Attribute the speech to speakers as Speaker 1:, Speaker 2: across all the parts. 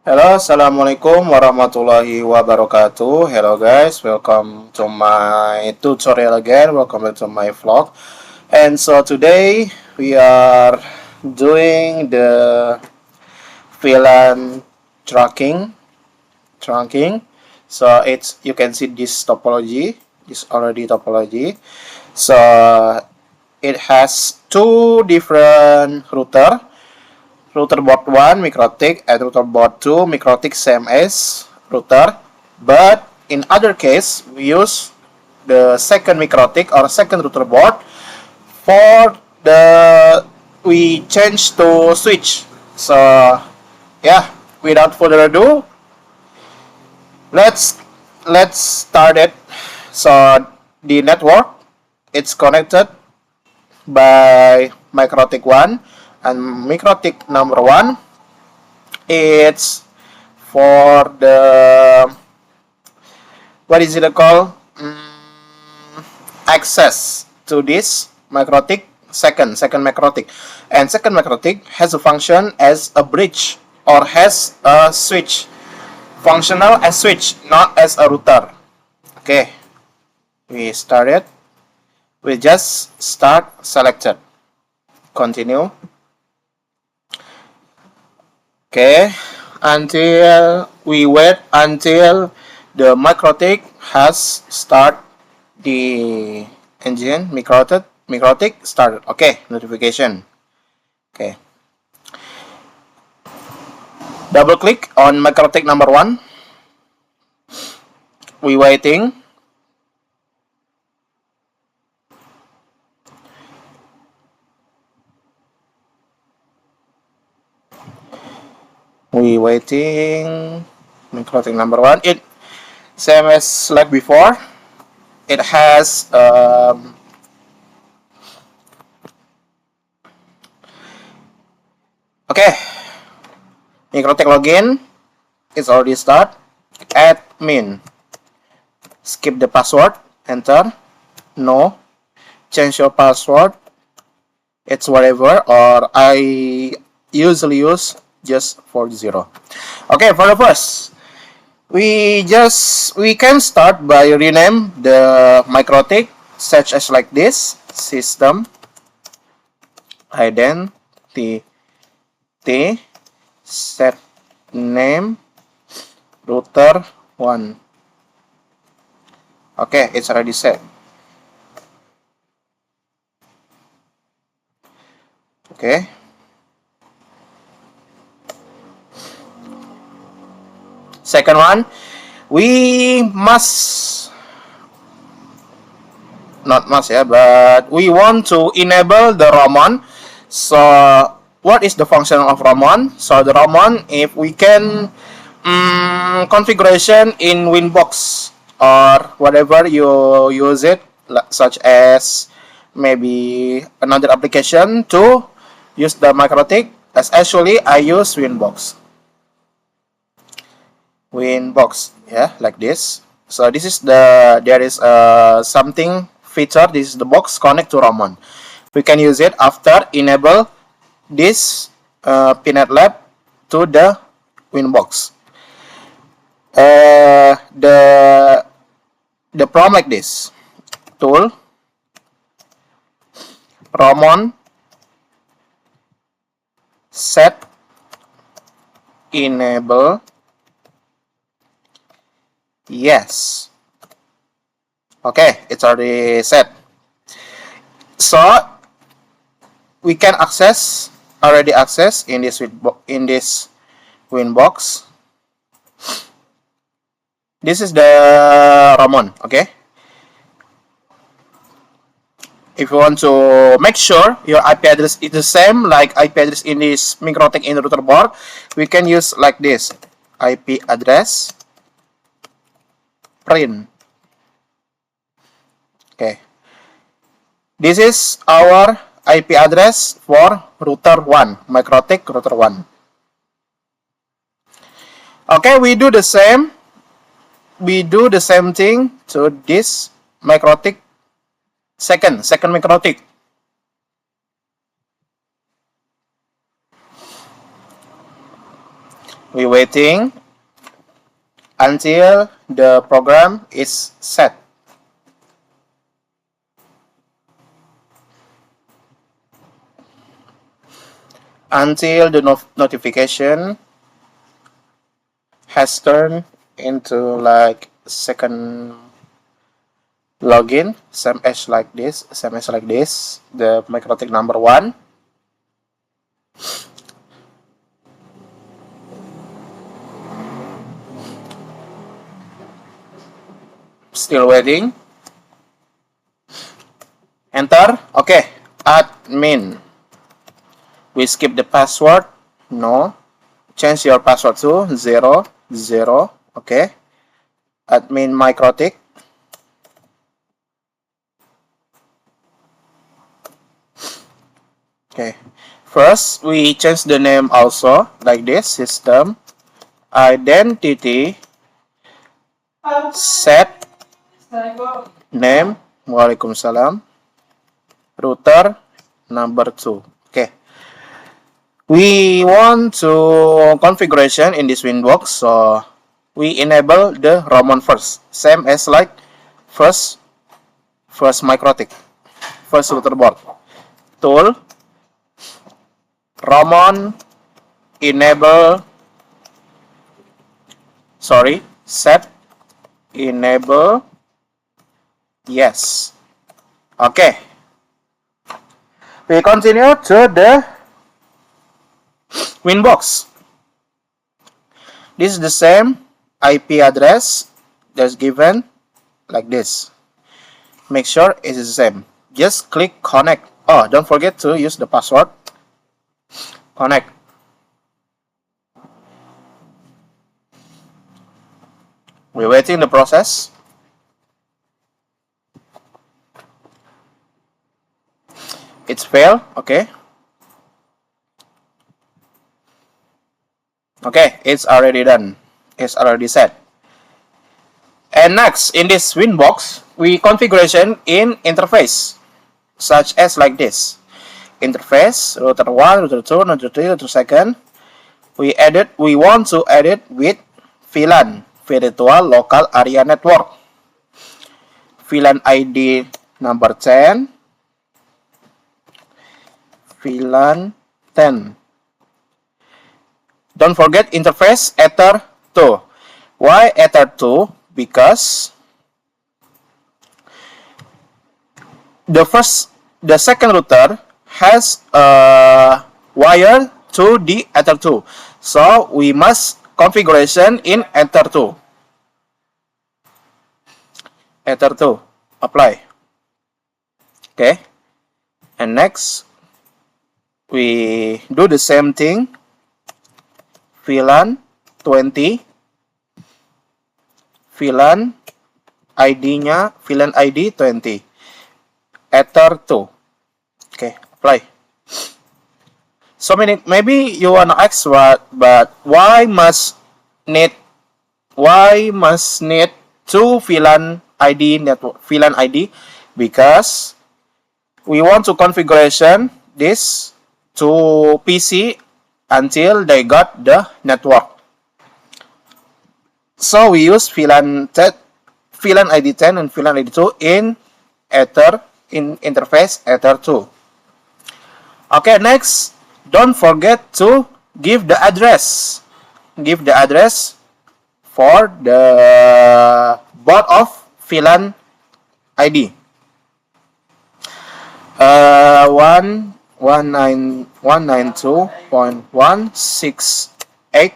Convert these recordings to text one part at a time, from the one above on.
Speaker 1: Hello, assalamualaikum warahmatullahi wabarakatuh. Hello guys, welcome to my tutorial again. Welcome back to my vlog. And so today we are doing the VLAN trunking. So it's you can see this topology, this already topology. So it has two different router board 1 MikroTik and router board 2 MikroTik same as router, but in other case we use the second MikroTik or second router board for the we change to switch. So yeah, without further ado, let's start it. So the network, it's connected by MikroTik 1 and MikroTik number 1. It's for the what is it called? Access to this MikroTik second MikroTik, and second MikroTik has a function as a bridge or has a switch, functional as switch, not as a router. Okay, we started. We just start selected. Continue. Okay, until we wait until the MikroTik has start the engine. MikroTik started. Okay, notification. Okay, double click on MikroTik number 1. We waiting. We waiting. MikroTik number 1. It same as like before. It has okay. MikroTik login. It's already start. Admin. Skip the password. Enter. No. Change your password. It's whatever, or I usually use just 40. Okay, for the first, we can start by rename the MikroTik such as like this: system identity set name router 1. Okay, it's already set. Okay, second one, we must not must ya, but we want to enable the Ramon. So what is the function of Ramon? So the Ramon, if we can configuration in Winbox or whatever you use it, such as maybe another application to use the MikroTik. As actually I use Winbox, yeah, like this. So this is there is something feature. This is the box connect to Ramon. We can use it after enable this Pinet Lab to the Winbox. The prompt like this: tool Ramon set enable yes. Okay, it's already set. So we can already access in this Winbox. This is the Ramon. Okay. If you want to make sure your IP address is the same like IP address in this MikroTik in router board, we can use like this: IP address print. Okay. This is our IP address for router 1, MikroTik router 1. Okay, we do the same. We do the same thing to this MikroTik second MikroTik. We waiting until the program is set. Until the notification has turned into like second login, same as like this, the MikroTik number 1. Still waiting. Enter. Okay. Admin. We skip the password. No. Change your password to 0, 0. Okay. Admin MikroTik. Okay. First, we change the name also like this. System identity set name. Waalaikumsalam. Router number 2. Okay. We want to configuration in this Winbox, so we enable the Ramon first, same as like first MikroTik, first router board. Tool Ramon enable, set enable, yes. Okay. We continue to the Winbox. This is the same IP address that's given like this. Make sure it is the same. Just click connect. Oh, don't forget to use the password. Connect. We're waiting the process. It's failed. Okay. Okay, it's already done. It's already set. And next, in this Winbox, we configuration in interface, such as like this. Interface, router 1, router 2, router 3, router 2. We want to edit with VLAN, Virtual Local Area Network. VLAN ID number 10. VLAN 10. Don't forget interface Ether 2. Why Ether 2? Because the second router has a wire to the Ether 2. So we must configuration in Ether 2. Ether 2. Apply. Okay. And next, we do the same thing. VLAN 20. VLAN ID-nya, VLAN ID 20. Ether 2. Okay, apply. So maybe you wanna ask but why must need two VLAN ID network VLAN ID? Because we want to configuration this to PC until they got the network. So we use VLAN ID 10 and VLAN ID 2 in interface Ether 2. Okay, next, don't forget to give the address. Give the address for the board of VLAN ID. 192.168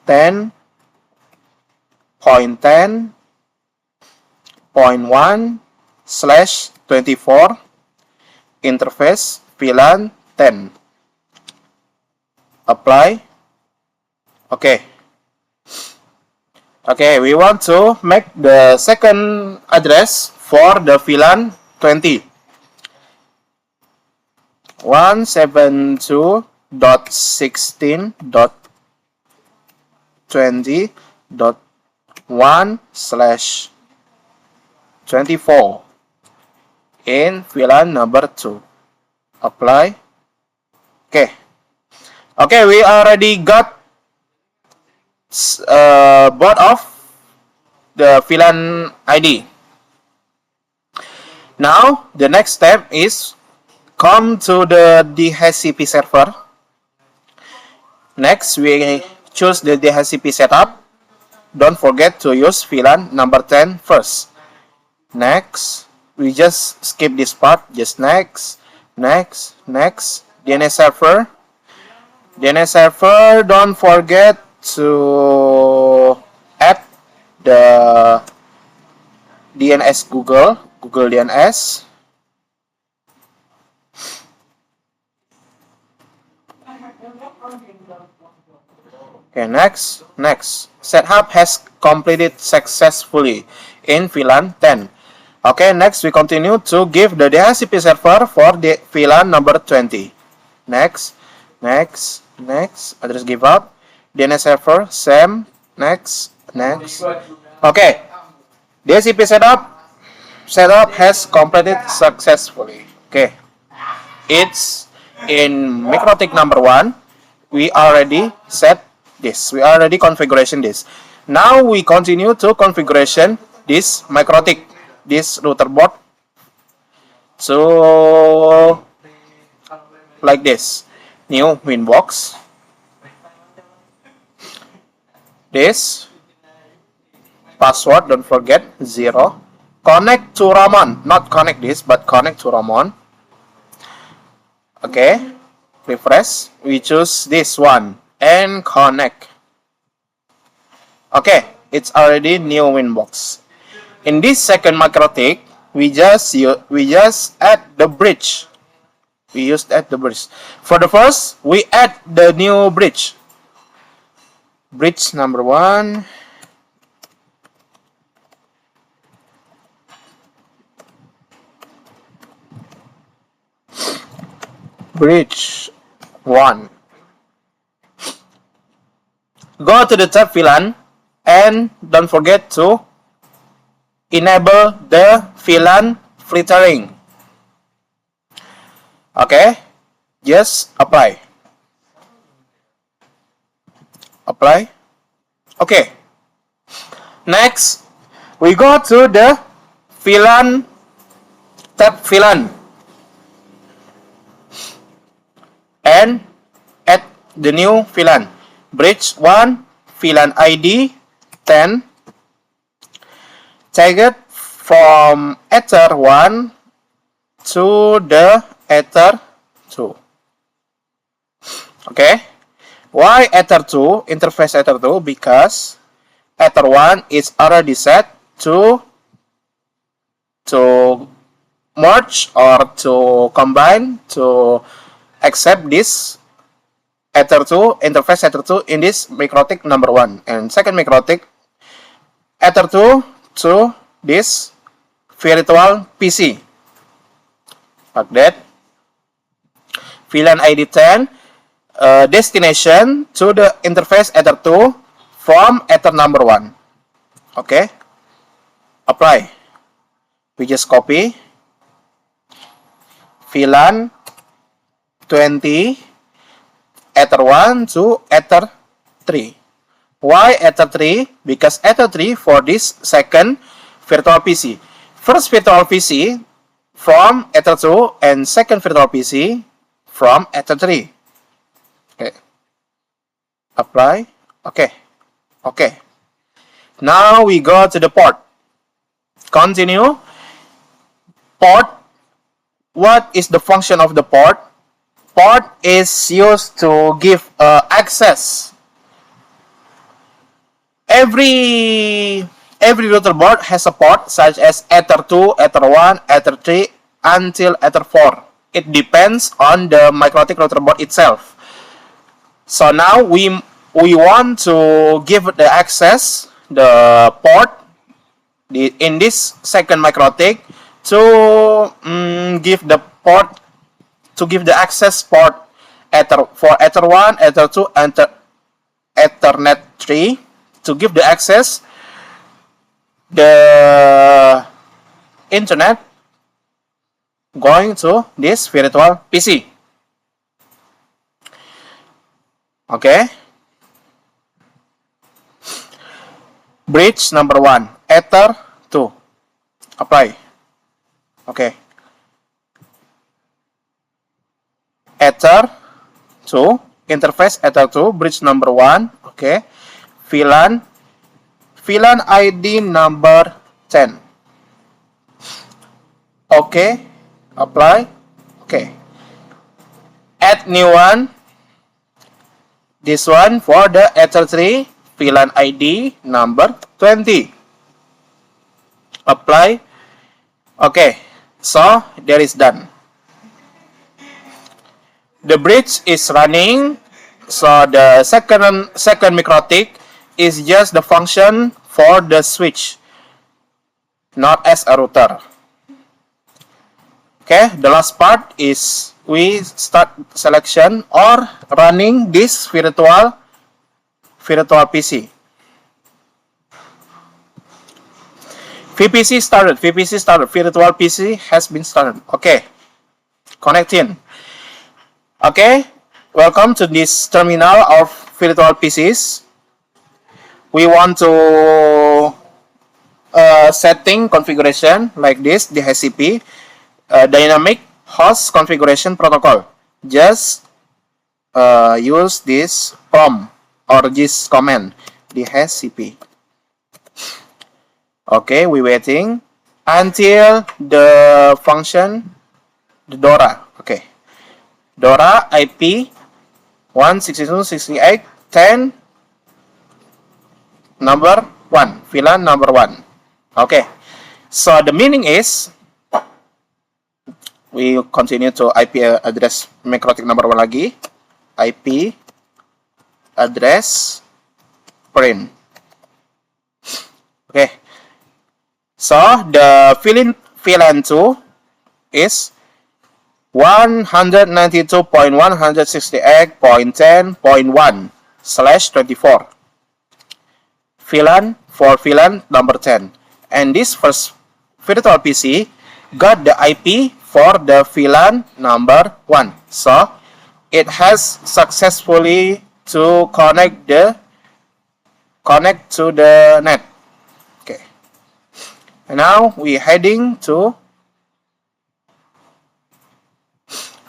Speaker 1: 10.10.1/24 interface VLAN 10. Apply. Okay. Okay, we want to make the second address for the VLAN 20. 172.16.20.1/24 in VLAN number 2. Apply. Okay. Okay, we already got both of the VLAN ID. Now the next step is come to the DHCP server. Next, we choose the DHCP setup. Don't forget to use VLAN number 10 first. Next, we just skip this part. Just next, next, next. DNS server. DNS server. Don't forget to add the DNS Google DNS. Okay, next. Setup has completed successfully in VLAN 10. Okay, next we continue to give the DHCP server for the VLAN number 20. Next. Address give up. DNS server, same. Next. Okay, DHCP setup has completed successfully. Okay, it's in MikroTik number 1. We already set this. We already configuration this. Now we continue to configuration this MikroTik, this router board. So like this. New Winbox. This password, don't forget 0. Connect to Ramon, not connect this, but connect to Ramon. Okay, refresh. We choose this one and connect. Okay, it's already new Winbox. In this second MikroTik, we just add the bridge. We used add the bridge. For the first, we add the new bridge. Bridge number 1. Bridge 1. Go to the tab VLAN and don't forget to enable the VLAN filtering. Okay, just apply. Okay. Next, we go to the VLAN tab VLAN and add the new VLAN. Bridge 1, VLAN ID 10. Take it from Ether 1 to the Ether 2. Okay. Why Ether 2? Interface Ether 2 because Ether 1 is already set to merge or to combine to accept this Ether 2, interface Ether 2 in this MikroTik number 1. And second MikroTik, Ether 2 to this virtual PC. Like that. VLAN ID 10, destination to the interface Ether 2 from Ether number 1. Okay. Apply. We just copy. VLAN 20 Ether 1 to Ether 3. Why Ether 3? Because Ether 3 for this second virtual PC. First virtual PC from Ether 2 and second virtual PC from Ether 3. Okay. Apply. Okay. Now we go to the port. Continue. Port. What is the function of the port? Port is used to give access. Every router board has a port such as Ether 2, Ether 1, Ether 3 until Ether 4. It depends on the MikroTik router board itself. So now we want to give the access, the port in this second MikroTik to give the port, to give the access port for Ether 1, Ether 2, and Ethernet 3 to give the access the internet going to this virtual PC. Okay. Bridge number 1, Ether 2. Apply. Okay. Ether 2, interface Ether 2, bridge number 1. Okay. VLAN ID number 10. Okay. Apply. Okay. Add new one. This one for the Ether 3 VLAN ID number 20. Apply. Okay. So that is done. The bridge is running. So the second MikroTik is just the function for the switch, not as a router. Okay, the last part is we start selection or running this virtual PC. VPC started, virtual PC has been started. Okay, connecting. Okay, welcome to this terminal of virtual PCs. We want to setting configuration like this, DHCP, dynamic host configuration protocol. Just use this prompt or this command, DHCP. Okay, we waiting until the function, the DORA. Okay, DORA IP 162.68.10 number 1, VLAN number 1. Okay, so the meaning is we continue to IP address MikroTik number 1 lagi, IP address print. Okay, so the VLAN 2 is 192.168.10.1/24. VLAN for VLAN number 10. And this first virtual PC got the IP for the VLAN number 1. So it has successfully to connect to the net. Okay. And now we heading to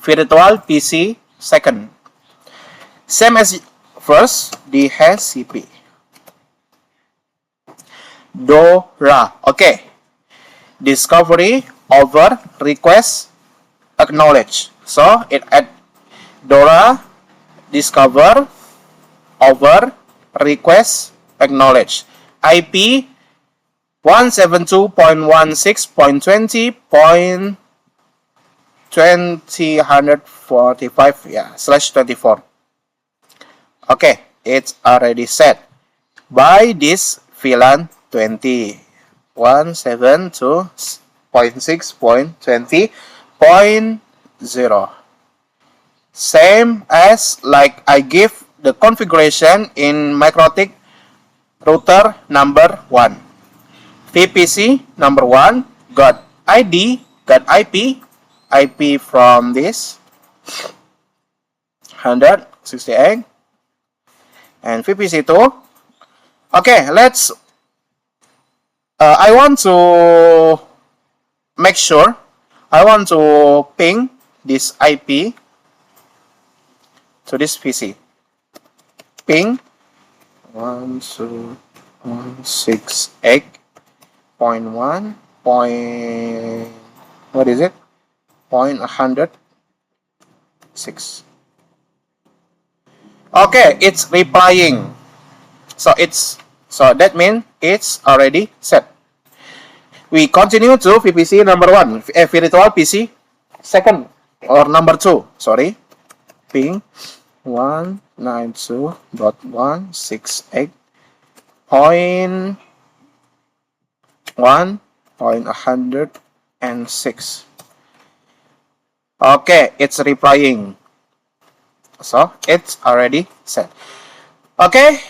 Speaker 1: virtual PC second. Same as first, DHCP. DORA. Okay. Discovery over request acknowledge. So it add DORA discover over request acknowledge. IP 172.16.20.2045 /24. Okay, it's already set by this VLAN 20 172.6.20.0. Same as like I give the configuration in MikroTik router number 1. VPC number 1 got ID, got IP from this 168 and VPC 2. Okay, let's I want to make sure, I want to ping this IP to this PC. Ping 168.1. What is it? 106. Okay, it's replying. So that means it's already set. We continue to VPC number 1, virtual PC second or number 2. Sorry, ping 192.168.106. Okay, it's replying. So it's already set. Okay,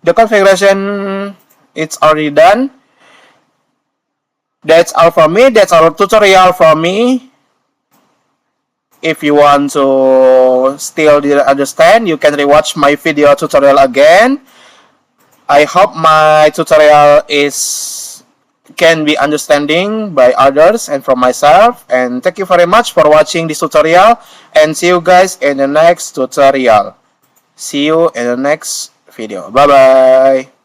Speaker 1: the configuration it's already done. That's all for me. That's our tutorial for me. if you want to still didn't understand, you can rewatch my video tutorial again. I hope my tutorial can be understanding by others and from myself. And thank you very much for watching this tutorial, and see you guys in the next tutorial. See you in the next video. Bye bye.